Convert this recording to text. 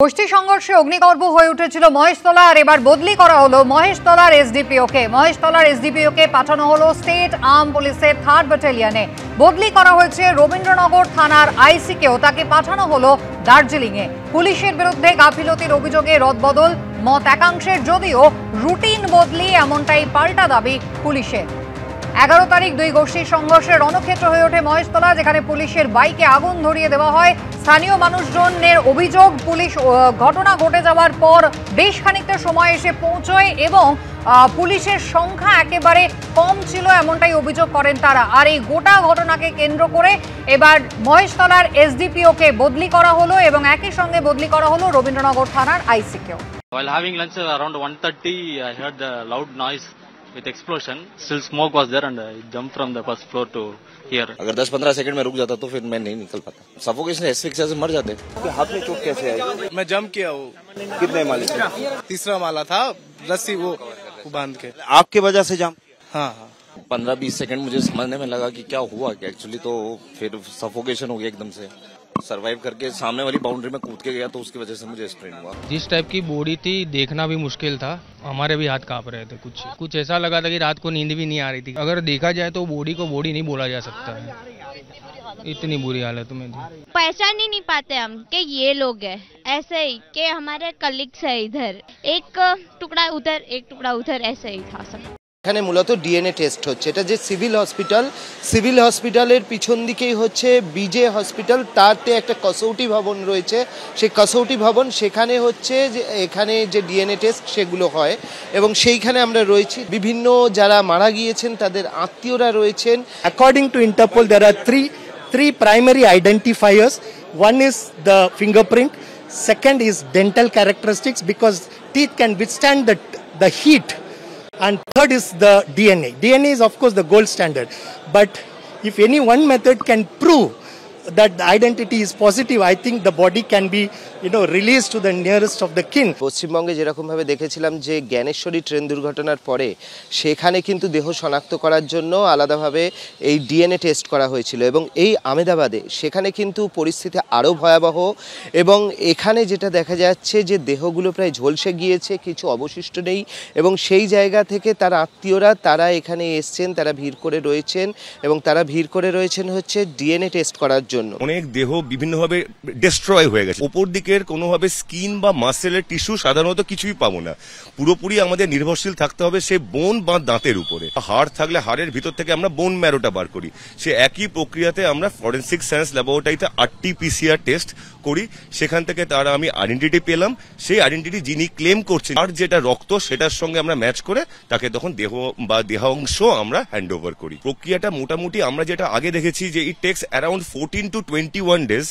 গোষ্ঠী সংঘর্ষে অগ্নিগর্ভ হয়ে উঠেছিল মহেশতলা, আর এবার বদলি করা হলো মহেশতলার এসডিপিওকে। মহেশতলার এসডিপিওকে পাঠানো হলো স্টেট আর্ম পুলিশের 3rd ব্যাটালিয়নে। বদলি করা হয়েছে রবীন্দ্রনগর থানার আইসিকেও, তাকে পাঠানো হলো দার্জিলিংয়ে। পুলিশের বিরুদ্ধে গাফিলতির অভিযোগে রদবদল মত একাংশের, যদিও রুটিন বদলি এমনটাই পাল্টা দাবি পুলিশের। 11 তারিখ দুই গোষ্ঠীর সংঘর্ষের রণক্ষেত্র হয়ে ওঠে মহেশতলা, যেখানে পুলিশের বাইকে আগুন ধরিয়ে দেওয়া হয়। স্থানীয় মানুষজনের অভিযোগ, পুলিশ ঘটনা ঘটে যাওয়ার পর বেশ খানিকটা সময় এসে পৌঁছয় এবং পুলিশের সংখ্যা একেবারে কম ছিল, এমনটাই অভিযোগ করেন তারা। আর এই গোটা ঘটনাকে কেন্দ্র করে এবার মহেশতলার এসডিপিওকে বদলি করা হলো এবং একই সঙ্গে বদলি করা হলো রবীন্দ্রনগর থানার আইসিকেও। While having lunch around 1:30, I heard the loud noise with explosion. Still smoke was there and I jumped from the first floor to here. अगर 10-15 सेकंड में रुक जाता तो फिर मैं नहीं निकल पाता। सफोकेशन एस्फिक्सिया से मर जाते। हाथ में चोट कैसे आई? मैं जंप किया हूँ। कितने माले से? तीसरा माला था, रस्सी वो बांध के। आपके वजह से जंप? हाँ। 15-20 सेकंड मुझे समझने में लगा कि क्या हुआ क्या एक्चुअली, तो फिर सफोकेशन हो गया एकदम से। सरवाइव करके सामने वाली बाउंड्री में कूद के गया, तो उसकी वजह से मुझे स्ट्रेन हुआ। जिस टाइप की बॉडी थी देखना भी मुश्किल था, हमारे भी हाथ कांप रहे थे। कुछ ऐसा लगा था कि रात को नींद भी नहीं आ रही थी। अगर देखा जाए तो बॉडी को बॉडी नहीं बोला जा सकता है, इतनी बुरी हालत में थी। पहचान ही नहीं पाते हम कि ये लोग हैं, ऐसे ही कि हमारे कलीग्स है इधर, एक टुकड़ा उधर एक टुकड़ा उधर, ऐसे ही था सब। এখানে মূলত ডিএনএ টেস্ট হচ্ছে। এটা যে সিভিল হসপিটালের পিছন দিকেই হচ্ছে বিজে হসপিটাল, তারতে একটা কসৌটি ভবন রয়েছে। সেই কসৌটি ভবন, সেখানে হচ্ছে যে এখানে যে ডিএনএ টেস্ট সেগুলো হয় এবং সেইখানে আমরা রয়েছি। বিভিন্ন যারা মারা গিয়েছেন তাদের আত্মীয়রা রয়েছেন। According to Interpol, there are three primary identifiers. One is the fingerprint, second is dental characteristics because teeth can withstand the heat, and third is the DNA. DNA is of course the gold standard, but if any one method can prove that the identity is positive, I think the body can be released to the nearest of the kin. পশ্চিমবঙ্গে যেরকম ভাবে দেখেছিলাম যে Gyaneshwari train দুর্ঘটনার পরে সেখানে কিন্তু দেহ শনাক্ত করার জন্য আলাদাভাবে এই ডিএনএ টেস্ট করা হয়েছিল এবং এই আমেদাবাদে সেখানে কিন্তু পরিস্থিতি আরও ভয়াবহ এবং এখানে যেটা দেখা যাচ্ছে যে দেহগুলো প্রায় ঝলসে গিয়েছে, কিছু অবশিষ্ট নেই এবং সেই জায়গা থেকে তার আত্মীয়রা তারা এখানে এসছেন, তারা ভিড় করে রয়েছেন হচ্ছে ডিএনএ টেস্ট করার জন্য। অনেক দেহ বিভিন্নভাবে ডিস্ট্রয় হয়ে গেছে। উপর দিকের কোনোভাবে স্কিন বা মাসেলের টিস্যু সাধারণত কিছুই পাবো না। পুরোপুরি আমাদের নির্ভরশীল থাকতে হবে সে বোন বা দাঁতের উপরে। হাড় থাকলে হাড়ের ভিতর থেকে আমরা বোন ম্যারোটা বার করি। সে একই প্রক্রিয়াতে আমরা ফরেনসিক সায়েন্স ল্যাবরেটরিতে RT-PCR টেস্ট করি। সেখান থেকে তারা আমি আইডেন্টিটি পেলাম। সেই আইডেন্টিটি যিনি ক্লেম করছেন আর যেটা রক্ত সেটার সঙ্গে আমরা ম্যাচ করে তাকে তখন দেহ বা দেহাংশ আমরা হ্যান্ড ওভার করি। প্রক্রিয়াটা মোটামুটি আমরা যেটা আগে দেখেছি যে it takes around 14 to 21 days।